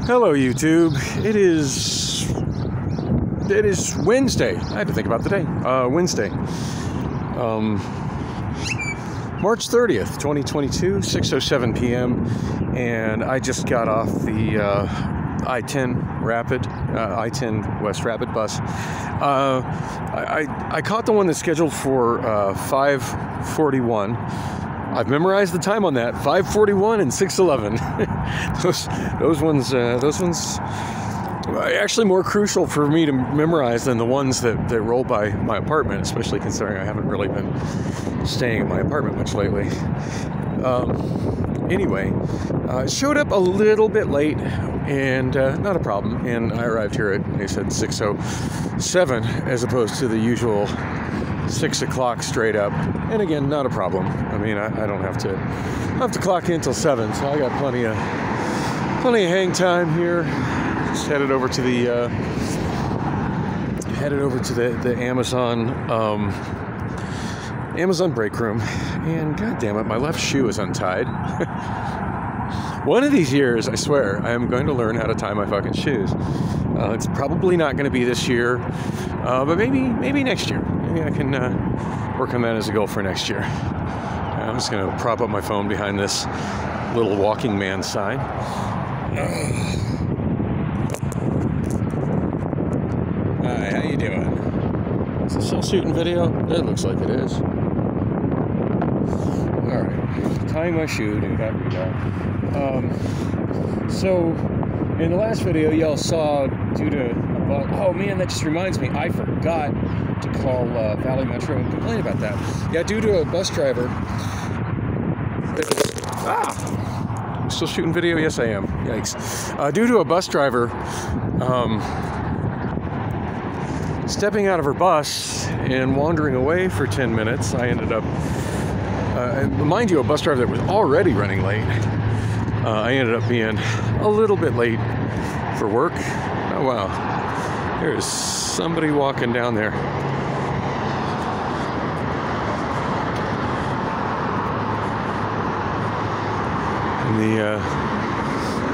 Hello, YouTube. It is Wednesday. I had to think about the day. Wednesday. March 30th, 2022, 6:07 p.m. And I just got off the I-10 Rapid, I-10 West Rapid bus. I caught the one that's scheduled for 5:41. I've memorized the time on that, 5:41 and 6:11. those ones are actually more crucial for me to memorize than the ones that roll by my apartment, especially considering I haven't really been staying at my apartment much lately. Anyway, showed up a little bit late, and not a problem. And I arrived here at, they said 6:07 as opposed to the usual 6 o'clock straight up. And again, not a problem. I mean, I don't have to clock in till 7, so I got plenty of hang time here. Just headed over to the Amazon break room, and god damn it, my left shoe is untied. One of these years, I swear, I am going to learn how to tie my fucking shoes. It's probably not going to be this year, but maybe next year. Maybe I can work on that as a goal for next year. I'm just going to prop up my phone behind this little walking man sign. Hi, how you doing? Is it still shooting video? It looks like it is. Alright, tying my shoe, dude, there we go. So, in the last video, y'all saw, due to oh man, that just reminds me, I forgot to call Valley Metro and complain about that. Yeah, due to a bus driver. I'm still shooting video? Yes, I am. Yikes. Due to a bus driver stepping out of her bus and wandering away for 10 minutes, I ended up, mind you, a bus driver that was already running late. I ended up being a little bit late for work. Oh, wow. There's somebody walking down there. And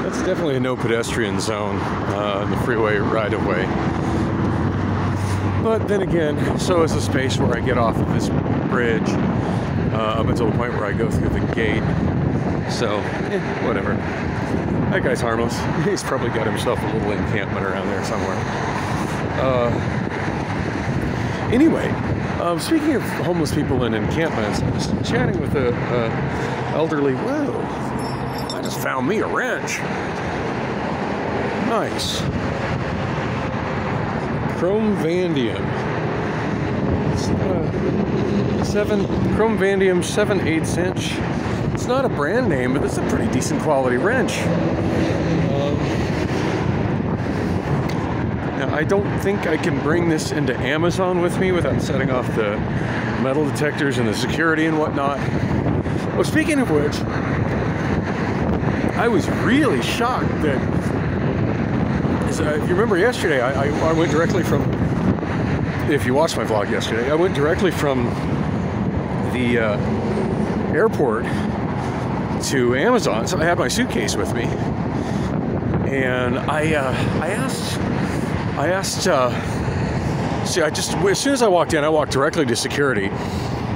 that's definitely a no pedestrian zone, the freeway right-of-way. But then again, so is the space where I get off of this bridge up until the point where I go through the gate. So, whatever. That guy's harmless. He's probably got himself a little encampment around there somewhere. Anyway, speaking of homeless people and encampments, I was chatting with a elderly. Whoa! I just found me a wrench. Nice. Chrome Vanadium. Chrome Vanadium 7/8 inch. It's not a brand name, but it's a pretty decent quality wrench. Now, I don't think I can bring this into Amazon with me without setting off the metal detectors and the security and whatnot. Well, speaking of which, I was really shocked that, if you remember yesterday, I went directly from, if you watched my vlog yesterday, I went directly from the airport to Amazon, so I had my suitcase with me, and I asked, see, as soon as I walked in, I walked directly to security,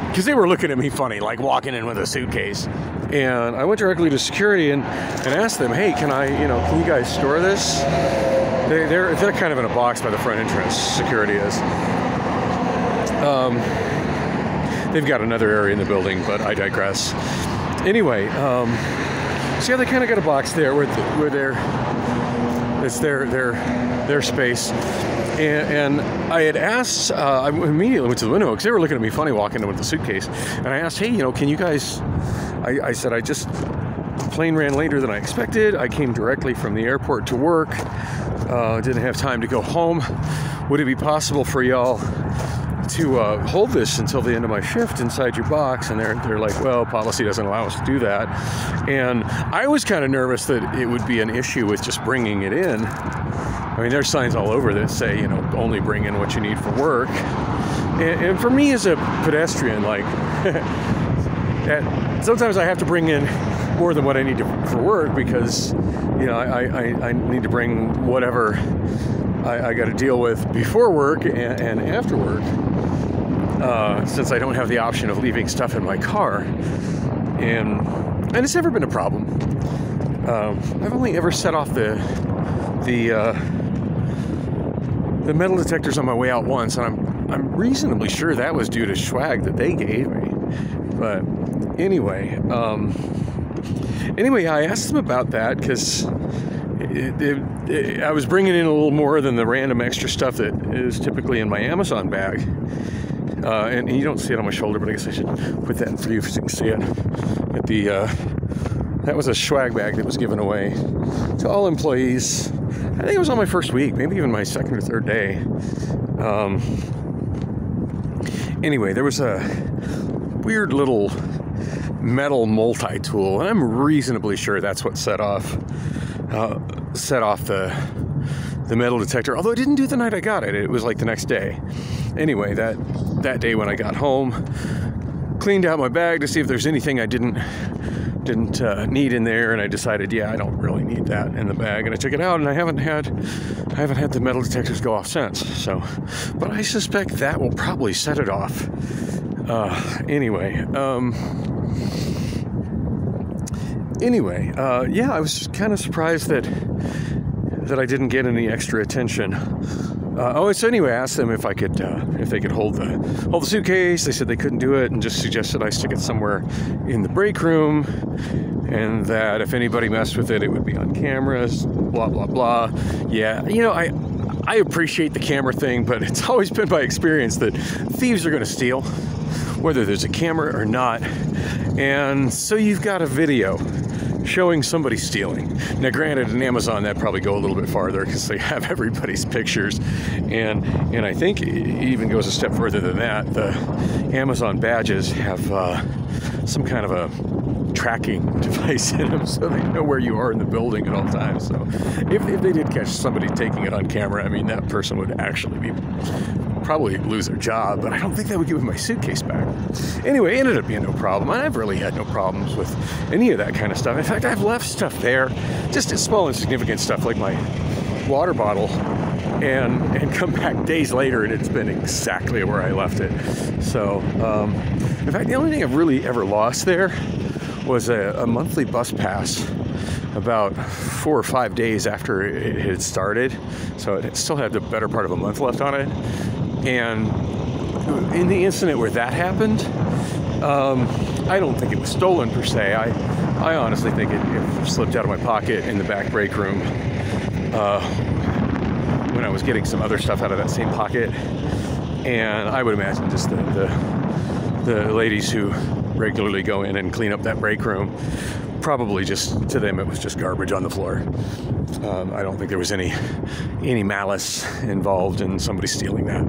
because they were looking at me funny, like walking in with a suitcase, and I went directly to security and asked them, hey, can you guys store this? They're kind of in a box by the front entrance, security is. They've got another area in the building, but I digress. Anyway, so yeah, they kind of got a box there where it's their space. And I had asked, I immediately went to the window because they were looking at me funny walking in with the suitcase. And I asked, hey, can you guys, I said, the plane ran later than I expected. I came directly from the airport to work. Didn't have time to go home. Would it be possible for y'all to hold this until the end of my shift inside your box? And they're like, well, policy doesn't allow us to do that. And I was kind of nervous that it would be an issue with just bringing it in. I mean, there's signs all over that say, only bring in what you need for work. And for me as a pedestrian, like, sometimes I have to bring in more than what I need for work, because I need to bring whatever I got to deal with before work and after work, since I don't have the option of leaving stuff in my car, and it's never been a problem. I've only ever set off the metal detectors on my way out once, and I'm reasonably sure that was due to swag that they gave me. But anyway, I asked them about that because I was bringing in a little more than the random extra stuff that is typically in my Amazon bag. And you don't see it on my shoulder, but I guess I should put that in for you so you can see it. That was a swag bag that was given away to all employees. I think it was on my first week, maybe even my second or third day. Anyway, there was a weird little metal multi-tool, and I'm reasonably sure that's what set off the metal detector, although it didn't do the night I got it. It was like the next day. Anyway, that day when I got home, cleaned out my bag to see if there's anything I didn't need in there, and I decided, yeah, I don't really need that in the bag, and I took it out, and I haven't had the metal detectors go off since. So, but I suspect that will probably set it off. Yeah, I was kind of surprised that I didn't get any extra attention. So anyway, I asked them if they could hold the suitcase. They said they couldn't do it, and just suggested I stick it somewhere in the break room, and that if anybody messed with it, it would be on cameras. Blah blah blah. Yeah, I appreciate the camera thing, but it's always been my experience that thieves are going to steal, whether there's a camera or not. And so you've got a video showing somebody stealing. Now, granted, in Amazon, that'd probably go a little bit farther because they have everybody's pictures, and I think it even goes a step further than that. The Amazon badges have some kind of a tracking device in them, so they know where you are in the building at all times. So if they did catch somebody taking it on camera, I mean, that person would actually probably lose their job, but I don't think that would give me my suitcase back. Anyway, it ended up being no problem. I've really had no problems with any of that kind of stuff. In fact, I've left stuff there, just small insignificant stuff like my water bottle, and come back days later and it's been exactly where I left it. So, in fact, the only thing I've really ever lost there was a monthly bus pass about 4 or 5 days after it had started. So it still had the better part of a month left on it. And in the incident where that happened, I don't think it was stolen per se. I honestly think it slipped out of my pocket in the back break room when I was getting some other stuff out of that same pocket. And I would imagine just the ladies who regularly go in and clean up that break room, probably just to them it was just garbage on the floor. I don't think there was any malice involved in somebody stealing that.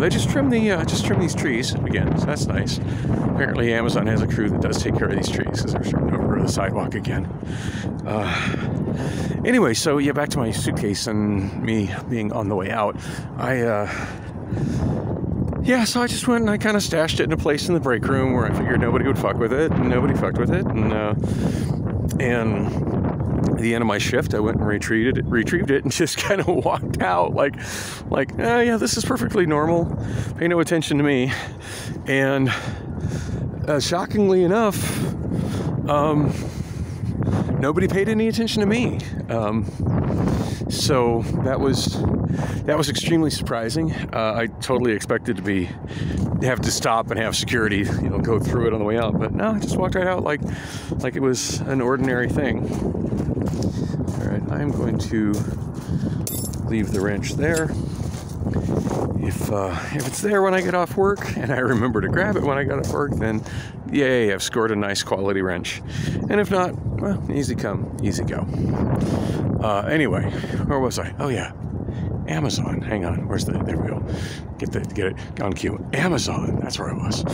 They just trim these trees again, so that's nice. Apparently Amazon has a crew that does take care of these trees because they're starting to overgrow the sidewalk again. Anyway, so yeah, back to my suitcase and me being on the way out. So I just went and I kind of stashed it in a place in the break room where I figured nobody would fuck with it, and nobody fucked with it. And at the end of my shift, I went and retrieved it, and just kind of walked out like, yeah, this is perfectly normal. Pay no attention to me. And shockingly enough, nobody paid any attention to me. So that was extremely surprising. I totally expected to have to stop and have security, go through it on the way out. But no, I just walked right out like it was an ordinary thing. All right, I'm going to leave the wrench there. If it's there when I get off work and I remember to grab it when I got off work, then yay, I've scored a nice quality wrench. And if not, well, easy come, easy go. Anyway, where was I? Oh yeah, Amazon. Hang on. There we go. Get it on cue. Amazon. That's where I was.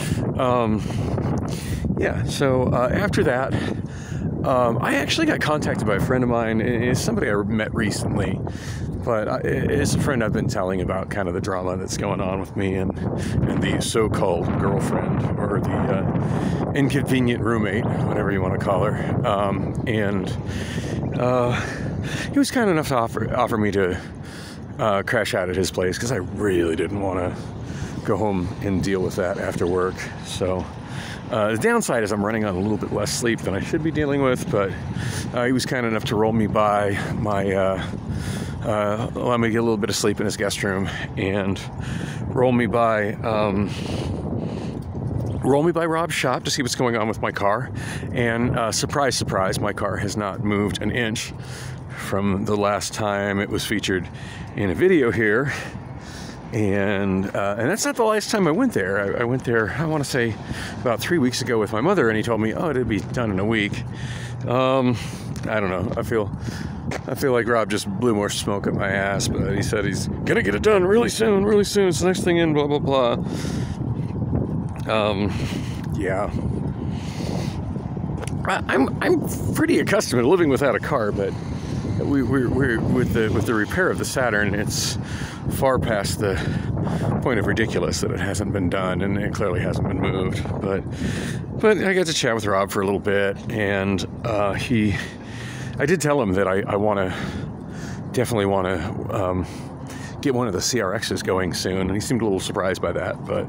Yeah. So after that, I actually got contacted by a friend of mine. It's somebody I met recently, but it's a friend I've been telling about kind of the drama that's going on with me and the so-called girlfriend, or the inconvenient roommate, whatever you want to call her. He was kind enough to offer me to crash out at his place, because I really didn't want to go home and deal with that after work. So the downside is I'm running on a little bit less sleep than I should be dealing with, but he was kind enough to roll me by let me get a little bit of sleep in his guest room, and roll me by Rob's shop to see what's going on with my car. And surprise, surprise, my car has not moved an inch from the last time it was featured in a video here. And that's not the last time I went there. I went there, I want to say, about 3 weeks ago with my mother, and he told me, oh, it'd be done in a week. I don't know. I feel like Rob just blew more smoke at my ass, but he said he's gonna get it done really soon. It's the next thing in, blah, blah, blah. Yeah. I'm pretty accustomed to living without a car, but we're with the repair of the Saturn, it's far past the point of ridiculous that it hasn't been done, and it clearly hasn't been moved. But I got to chat with Rob for a little bit, and I did tell him that I definitely want to get one of the CRXs going soon, and he seemed a little surprised by that. But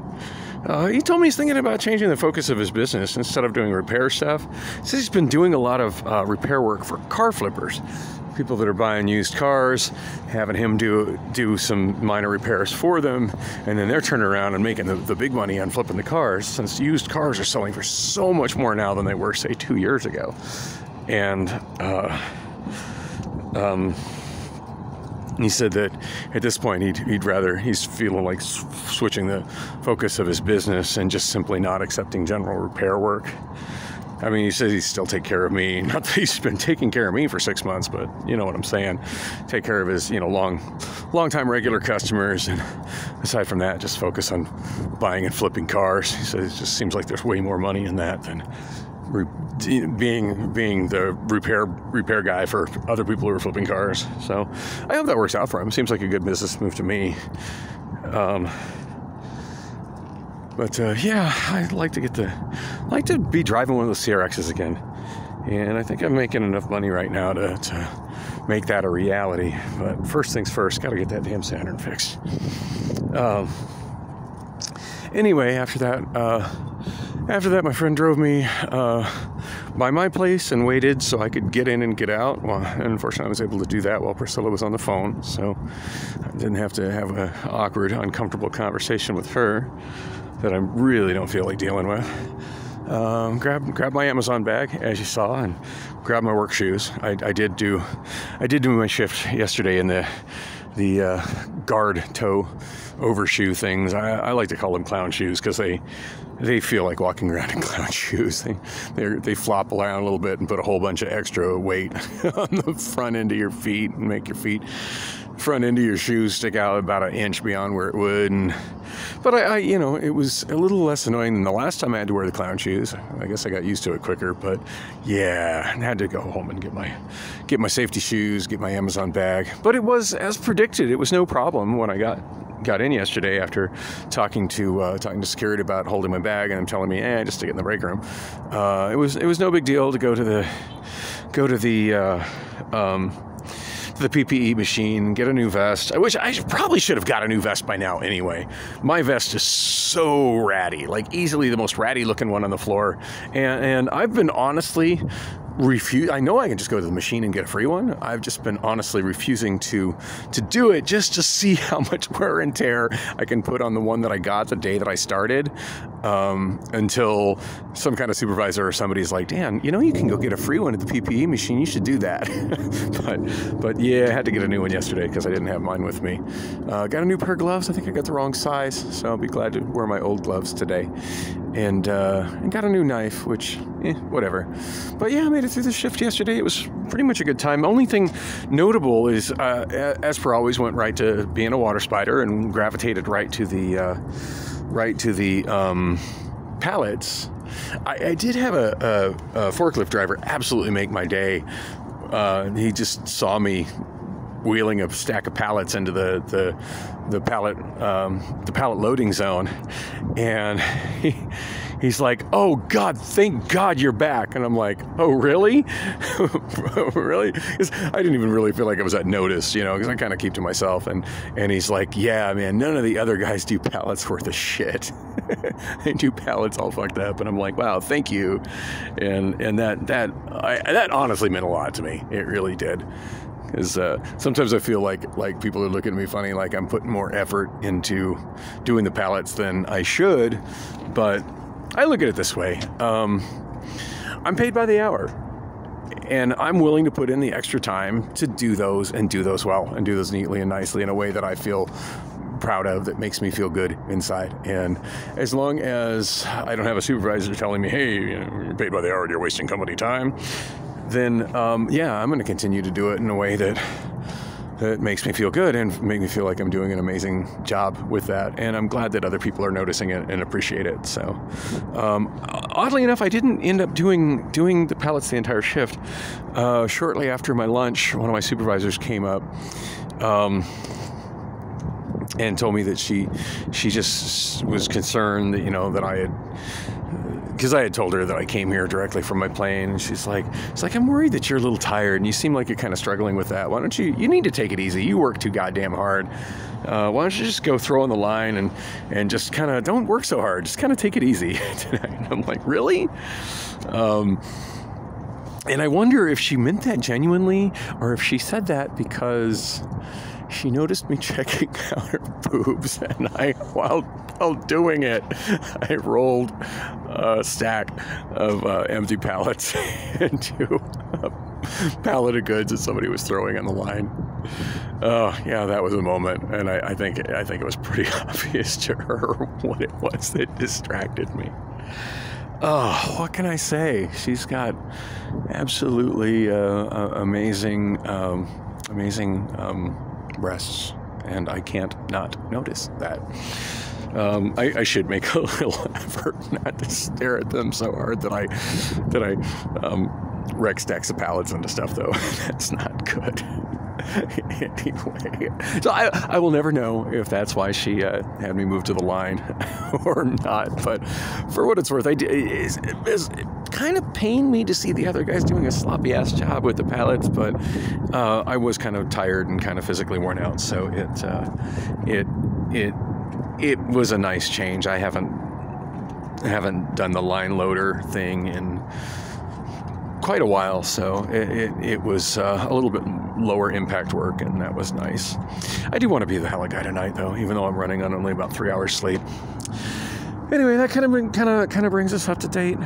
he told me he's thinking about changing the focus of his business. Instead of doing repair stuff, he says he's been doing a lot of repair work for car flippers, people that are buying used cars, having him do some minor repairs for them, and then they're turning around and making the big money on flipping the cars, since used cars are selling for so much more now than they were, say, 2 years ago. And he said that at this point he's feeling like switching the focus of his business and just simply not accepting general repair work. I mean, he says he's still take care of me. Not that he's been taking care of me for 6 months, but you know what I'm saying. Take care of his, long time regular customers, and aside from that, just focus on buying and flipping cars. He says it just seems like there's way more money in that than being the repair guy for other people who are flipping cars. So I hope that works out for him. Seems like a good business move to me. Yeah, I'd like to be driving one of those CRXs again, and I think I'm making enough money right now to make that a reality. But first things first, got to get that damn Saturn fixed. Anyway, after that, my friend drove me by my place and waited so I could get in and get out. Well, unfortunately, I was able to do that while Priscilla was on the phone, so I didn't have to have an awkward, uncomfortable conversation with her that I really don't feel like dealing with. Grab my Amazon bag, as you saw, and grab my work shoes. I did do my shift yesterday in the guard toe overshoe things. I like to call them clown shoes, because they feel like walking around in clown shoes. They flop around a little bit and put a whole bunch of extra weight on the front end of your feet and make your front end of your shoes stick out about an inch beyond where it would. But it was a little less annoying than the last time I had to wear the clown shoes. I guess I got used to it quicker, but yeah, I had to go home and get my safety shoes, get my Amazon bag. But it was, as predicted, it was no problem when I got in yesterday after talking to security about holding my bag, and them telling me, just stick it in the break room. It was no big deal to go to the PPE machine, get a new vest, which I probably should have got a new vest by now anyway. My vest is so ratty, like easily the most ratty looking one on the floor. And I've been honestly I know I can just go to the machine and get a free one. I've just been honestly refusing to do it, just to see how much wear and tear I can put on the one that I got the day that I started, until some kind of supervisor or somebody's like, Dan, you can go get a free one at the PPE machine. You should do that. but yeah, I had to get a new one yesterday because I didn't have mine with me. Got a new pair of gloves. I think I got the wrong size, so I'll be glad to wear my old gloves today. got a new knife, which, whatever. But yeah, I made it through the shift yesterday. It was pretty much a good time. Only thing notable is, as per always, went right to being a water spider and gravitated right to the pallets. I did have a forklift driver absolutely make my day. He just saw me wheeling a stack of pallets into the pallet loading zone, and he's like, "Oh God, thank God you're back." And I'm like, "Oh really?" Really? 'Cause I didn't even really feel like I was at notice, because I kind of keep to myself. And he's like, "Yeah, man, none of the other guys do pallets worth of shit. They do pallets all fucked up." And I'm like, "Wow, thank you." And that honestly meant a lot to me. It really did. Because sometimes I feel like people are looking at me funny, like I'm putting more effort into doing the pallets than I should. But I look at it this way. I'm paid by the hour. And I'm willing to put in the extra time to do those and do those well and do those neatly and nicely in a way that I feel proud of, that makes me feel good inside. And as long as I don't have a supervisor telling me, "Hey, you're paid by the hour and you're wasting company time," then I'm going to continue to do it in a way that makes me feel good and make me feel like I'm doing an amazing job with that. And I'm glad that other people are noticing it and appreciate it. So oddly enough, I didn't end up doing the pallets the entire shift. Shortly after my lunch, one of my supervisors came up and told me that she just was concerned that, that I had, because I had told her that I came here directly from my plane, and she's like, "I'm worried that you're a little tired and you seem like you're kind of struggling with that. Why don't you need to take it easy. You work too goddamn hard. Why don't you just go throw on the line and just kind of don't work so hard. Just kind of take it easy tonight." And I'm like, "Really?" And I wonder if she meant that genuinely, or if she said that because she noticed me checking out her boobs, and while doing it, I rolled a stack of empty pallets into a pallet of goods that somebody was throwing on the line. Oh yeah, that was a moment, and I think it was pretty obvious to her what it was that distracted me. Oh, what can I say? She's got absolutely amazing breasts, and I can't not notice that. I should make a little effort not to stare at them so hard that I wreck stacks of pallets into stuff, though. That's not good. Anyway, so I will never know if that's why she had me move to the line or not. But for what it's worth, it kind of pained me to see the other guys doing a sloppy ass job with the pallets. But I was kind of tired and kind of physically worn out, so it was a nice change. I haven't done the line loader thing in quite a while, so it was a little bit lower impact work, and that was nice. I do want to be the heli guy tonight, though, even though I'm running on only about 3 hours sleep. Anyway, that kind of brings us up to date.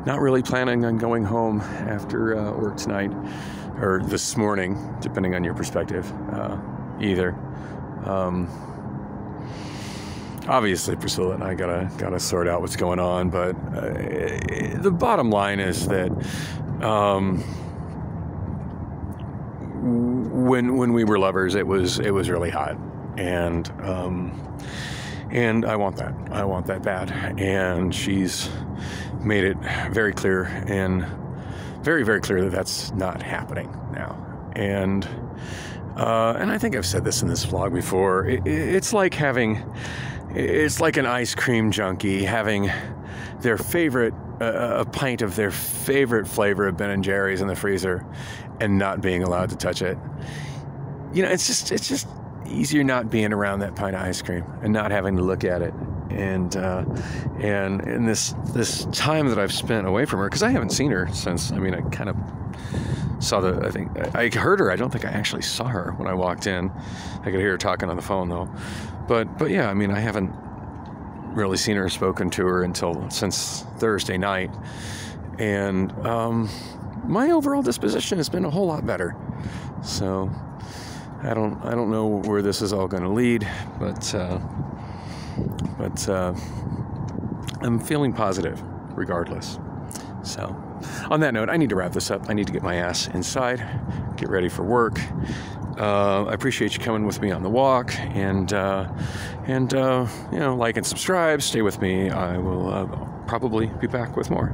Not really planning on going home after work tonight, or this morning, depending on your perspective, either. Obviously, Priscilla and I gotta sort out what's going on, but the bottom line is that when we were lovers, it was really hot, and I want that. I want that bad, and she's made it very clear and very, very clear that that's not happening now, and I think I've said this in this vlog before. It's like an ice cream junkie having their favorite, a pint of their favorite flavor of Ben & Jerry's in the freezer and not being allowed to touch it. It's just easier not being around that pint of ice cream and not having to look at it. And in this time that I've spent away from her, because I haven't seen her since, I kind of saw I think I heard her. I don't think I actually saw her when I walked in. I could hear her talking on the phone though. But yeah, I haven't really seen her, spoken to her since Thursday night. And my overall disposition has been a whole lot better. So I don't know where this is all going to lead, but I'm feeling positive regardless. So, on that note, I need to wrap this up. I need to get my ass inside, get ready for work. I appreciate you coming with me on the walk, and like and subscribe. Stay with me. I will probably be back with more.